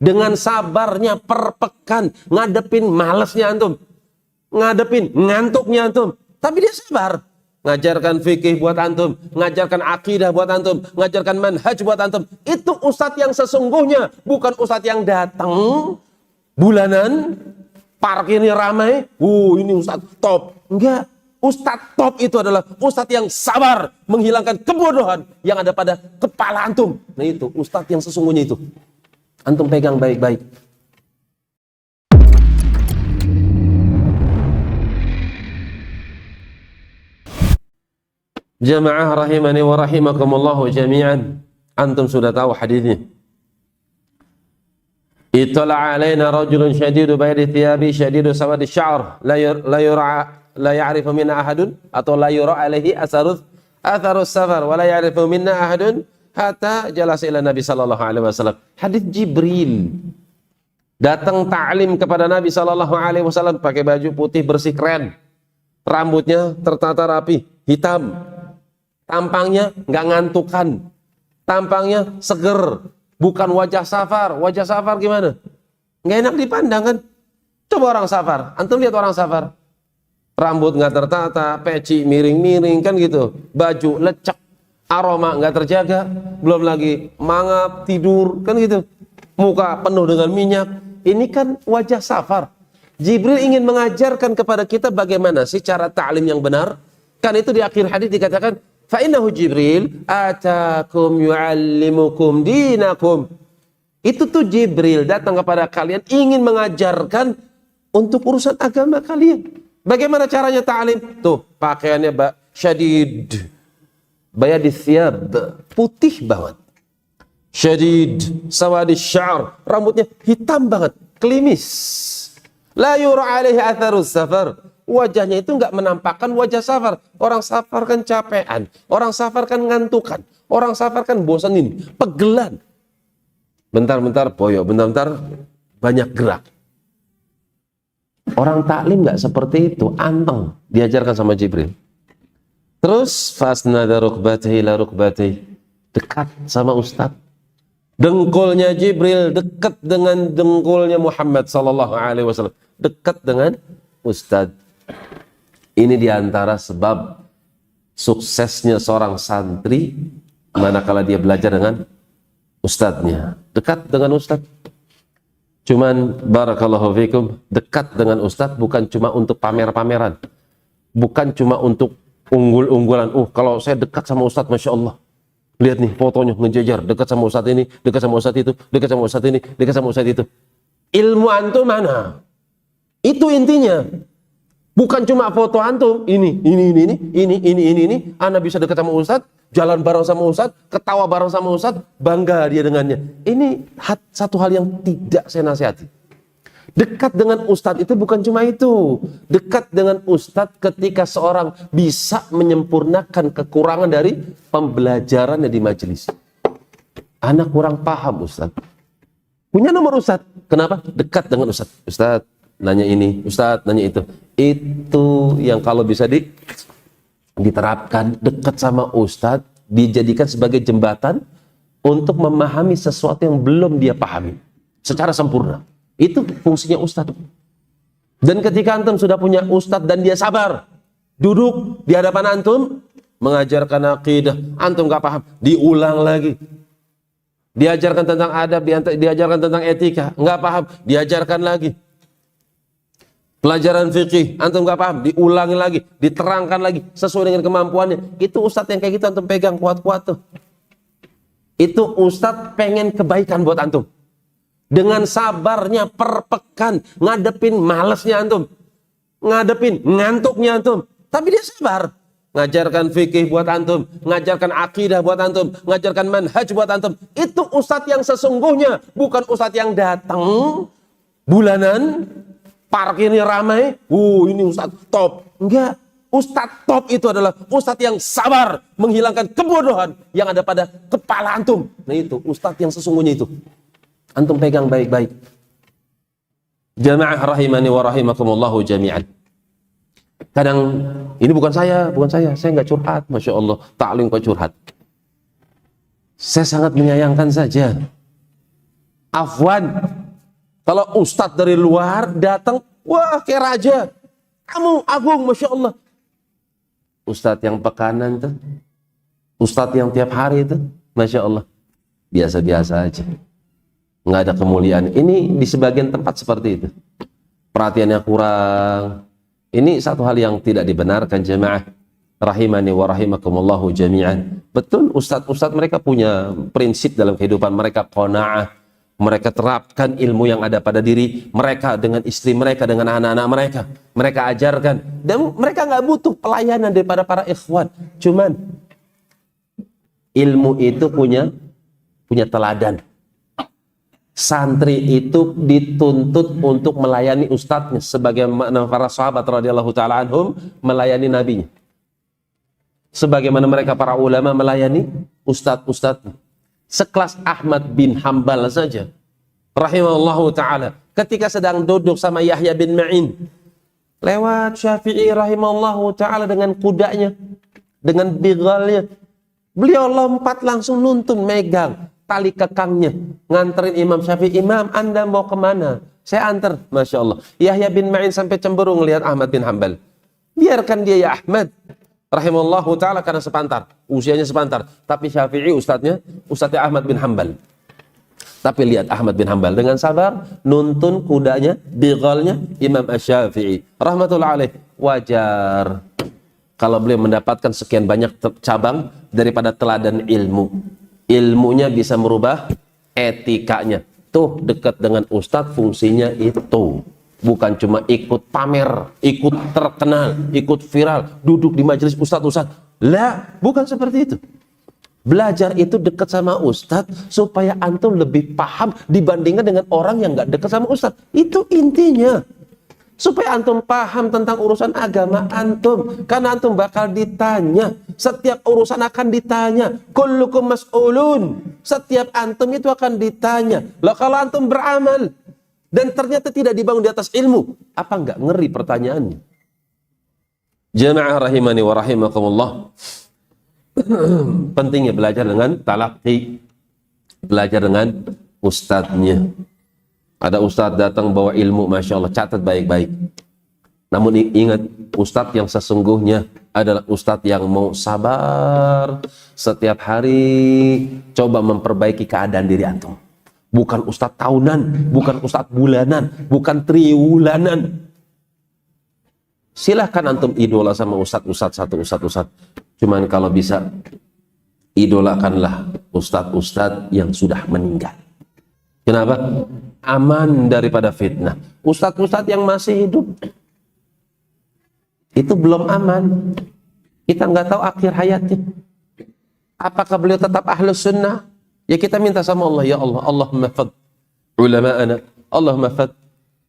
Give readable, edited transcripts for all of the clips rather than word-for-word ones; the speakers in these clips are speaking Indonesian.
Dengan sabarnya per pekan ngadepin malesnya antum, ngadepin ngantuknya antum, tapi dia sabar. Ngajarkan fikih buat antum, ngajarkan akidah buat antum, ngajarkan manhaj buat antum. Itu ustadz yang sesungguhnya, bukan ustadz yang datang bulanan, parkirnya ramai, ini ustadz top. Enggak, ustadz top itu adalah ustadz yang sabar menghilangkan kebodohan yang ada pada kepala antum. Nah itu ustadz yang sesungguhnya itu. Antum pegang baik-baik. Jamaah rahimani wa rahimakumullahu jami'an. Antum sudah tahu hadisnya. Ittala alaina rajulun syadidu bayadi thiyabi syadidu sawadi sya'ar la ya'rifu minna ahadun atau la yura alaihi atharus safar wa la ya'rifu minna ahadun hatta jalasa ila Nabi sallallahu alaihi wasallam. Hadis Jibril datang ta'lim kepada Nabi sallallahu alaihi wasallam pakai baju putih bersih keren. Rambutnya tertata rapi, hitam. Tampangnya nggak ngantukan, tampangnya seger, bukan wajah safar. Wajah safar gimana? Nggak enak dipandang kan? Coba orang safar, antum lihat orang safar, rambut nggak tertata, peci miring-miring kan gitu, baju lecek, aroma nggak terjaga, belum lagi mangap tidur kan gitu, muka penuh dengan minyak. Ini kan wajah safar. Jibril ingin mengajarkan kepada kita bagaimana sih cara ta'lim yang benar. Kan itu di akhir hadis dikatakan, Fa'innahu Jibril atakum yu'allimukum dinakum. Itu tuh Jibril datang kepada kalian ingin mengajarkan untuk urusan agama kalian. Bagaimana caranya ta'lim? Tuh pakaiannya syadid, bayadis thiyab, putih banget. Syadid, sawadis sya'ar, rambutnya hitam banget, klimis. La yura alaihi atharus safar. Wajahnya itu nggak menampakkan wajah safar. Orang safar kan capean, orang safar kan ngantukan, orang safar kan bosanin, pegelan. Bentar-bentar boyo, bentar-bentar banyak gerak. Orang taklim nggak seperti itu, anteng diajarkan sama Jibril. Terus fasnada rukbatihi la rukbatihi, dekat sama Ustadz. Dengkulnya Jibril dekat dengan dengkulnya Muhammad sallallahu alaihi wasallam, dekat dengan Ustadz. Ini diantara sebab suksesnya seorang santri manakala dia belajar dengan ustadznya, dekat dengan ustadz. Cuman barakallahu fikum, dekat dengan ustadz bukan cuma untuk pamer-pameran, bukan cuma untuk unggul-unggulan. Kalau saya dekat sama ustadz, masya Allah, lihat nih fotonya ngejejar, dekat sama ustadz ini, dekat sama ustadz itu, dekat sama ustadz ini, dekat sama ustadz itu. Ilmu antum mana? Itu intinya. Bukan cuma foto antum, ini, Anda bisa dekat sama ustadz, jalan bareng sama ustadz, ketawa bareng sama ustadz, bangga dia dengannya. Ini satu hal yang tidak saya nasihati. Dekat dengan ustadz itu bukan cuma itu. Dekat dengan ustadz ketika seorang bisa menyempurnakan kekurangan dari pembelajarannya di majelis. Anak kurang paham ustadz. Punya nomor ustadz. Kenapa? Dekat dengan ustadz. Ustadz nanya ini, ustadz nanya itu. Itu yang kalau bisa diterapkan, dekat sama ustadz, dijadikan sebagai jembatan untuk memahami sesuatu yang belum dia pahami secara sempurna. Itu fungsinya ustadz. Dan ketika antum sudah punya ustadz dan dia sabar, duduk di hadapan antum, mengajarkan akidah, antum gak paham, diulang lagi. Diajarkan tentang adab, diajarkan tentang etika, nggak paham, diajarkan lagi. Pelajaran fikih, antum nggak paham, diulangi lagi, diterangkan lagi sesuai dengan kemampuannya. Itu ustadz yang kayak gitu antum pegang kuat-kuat tuh. Itu ustadz pengen kebaikan buat antum. Dengan sabarnya per pekan ngadepin malesnya antum, ngadepin ngantuknya antum, tapi dia sabar. Ngajarkan fikih buat antum, ngajarkan akidah buat antum, ngajarkan manhaj buat antum. Itu ustadz yang sesungguhnya, bukan ustadz yang datang bulanan, parkirnya ramai, ini ustadz top. Enggak, ustadz top itu adalah ustadz yang sabar menghilangkan kebodohan yang ada pada kepala antum. Nah itu ustadz yang sesungguhnya itu. Antum pegang baik-baik. Jamaah rahimani wa rahimakumullahu jami'an. Kadang ini bukan saya nggak curhat, masya Allah, taklim kok curhat. Saya sangat menyayangkan saja. Afwan, Kalau ustadz dari luar datang, wah kayak raja. Kamu agung, Masya Allah. Ustadz yang pekanan tuh, ustadz yang tiap hari itu, Masya Allah, biasa-biasa aja. Nggak ada kemuliaan. Ini di sebagian tempat seperti itu. Perhatiannya kurang. Ini satu hal yang tidak dibenarkan, jemaah. Rahimani wa rahimakumullahu jami'an. Betul, ustadz-ustadz mereka punya prinsip dalam kehidupan mereka, qanaah. Mereka terapkan ilmu yang ada pada diri mereka dengan istri mereka, dengan anak-anak mereka. Mereka ajarkan. Dan mereka nggak butuh pelayanan daripada para ikhwan. Cuman ilmu itu punya teladan. Santri itu dituntut untuk melayani ustadznya, sebagaimana para sahabat radhiyallahu taala anhum melayani nabinya. Sebagaimana mereka para ulama melayani ustadz-ustadznya. Sekelas Ahmad bin Hambal saja, rahimahullahu ta'ala, ketika sedang duduk sama Yahya bin Ma'in, lewat Syafi'i rahimahullahu ta'ala dengan kudanya, dengan bighalnya, beliau lompat langsung nuntun, megang tali kekangnya, nganterin Imam Syafi'i. Imam, Anda mau kemana? Saya antar. Masya Allah. Yahya bin Ma'in sampai cemburu ngelihat Ahmad bin Hambal. Biarkan dia ya Ahmad, rahimahullahu ta'ala, karena sepantar, usianya sepantar. Tapi Syafi'i ustadznya Ahmad bin Hambal. Tapi lihat Ahmad bin Hambal dengan sabar nuntun kudanya, bighalnya Imam Asy-Syafi'i rahmatullah alaih. Wajar kalau beliau mendapatkan sekian banyak cabang daripada teladan ilmu. Ilmunya bisa merubah etikanya. Tuh, dekat dengan ustadz fungsinya itu. Bukan cuma ikut pamer, ikut terkenal, ikut viral, duduk di majelis ustadz-ustadz. Lah, bukan seperti itu. Belajar itu dekat sama ustadz supaya antum lebih paham dibandingkan dengan orang yang nggak dekat sama ustadz. Itu intinya. Supaya antum paham tentang urusan agama antum. Karena antum bakal ditanya. Setiap urusan akan ditanya. Kullukum mas'ulun. Setiap antum itu akan ditanya. Lah kalau antum beramal dan ternyata tidak dibangun di atas ilmu, apa enggak ngeri pertanyaannya? Jamaah rahimani wa rahimakumullah. Pentingnya belajar dengan talaqi, belajar dengan ustadznya. Ada ustadz datang bawa ilmu, Masya Allah, catat baik-baik. Namun ingat, ustadz yang sesungguhnya adalah ustadz yang mau sabar setiap hari, coba memperbaiki keadaan diri antum. Bukan ustadz tahunan, bukan ustadz bulanan, bukan triwulanan. Silahkan antum idola sama ustadz satu ustadz. Cuman kalau bisa, idolakanlah ustadz yang sudah meninggal. Kenapa? Aman daripada fitnah. Ustadz yang masih hidup itu belum aman. Kita nggak tahu akhir hayatnya. Apakah beliau tetap ahlus sunnah? Ya kita minta sama Allah, ya Allah, Allahumma fad ulama'ana, Allahumma fad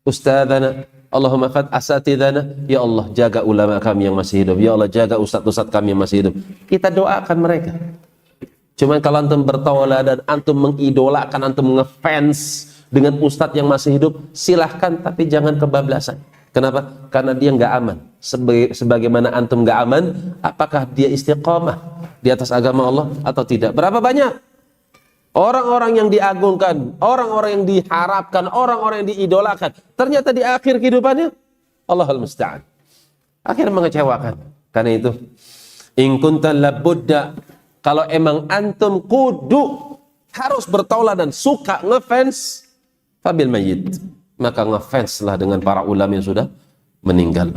ustadzana, Allahumma fad asatidana. Ya Allah, jaga ulama kami yang masih hidup. Ya Allah, jaga ustadz kami yang masih hidup. Kita doakan mereka. Cuman kalau antum bertawala dan antum mengidolakan, antum ngefans dengan ustadz yang masih hidup, silahkan, tapi jangan kebablasan. Kenapa? Karena dia nggak aman. Sebagaimana antum nggak aman, apakah dia istiqamah di atas agama Allah atau tidak? Berapa banyak orang-orang yang diagungkan, orang-orang yang diharapkan, orang-orang yang diidolakan, ternyata di akhir kehidupannya, Allahul musta'an, akhirnya mengecewakan. Karena itu, in kunta labudda, kalau emang antum kudu harus bertaulah dan suka ngefans, fabil mayyit, maka ngefanslah dengan para ulama yang sudah meninggal.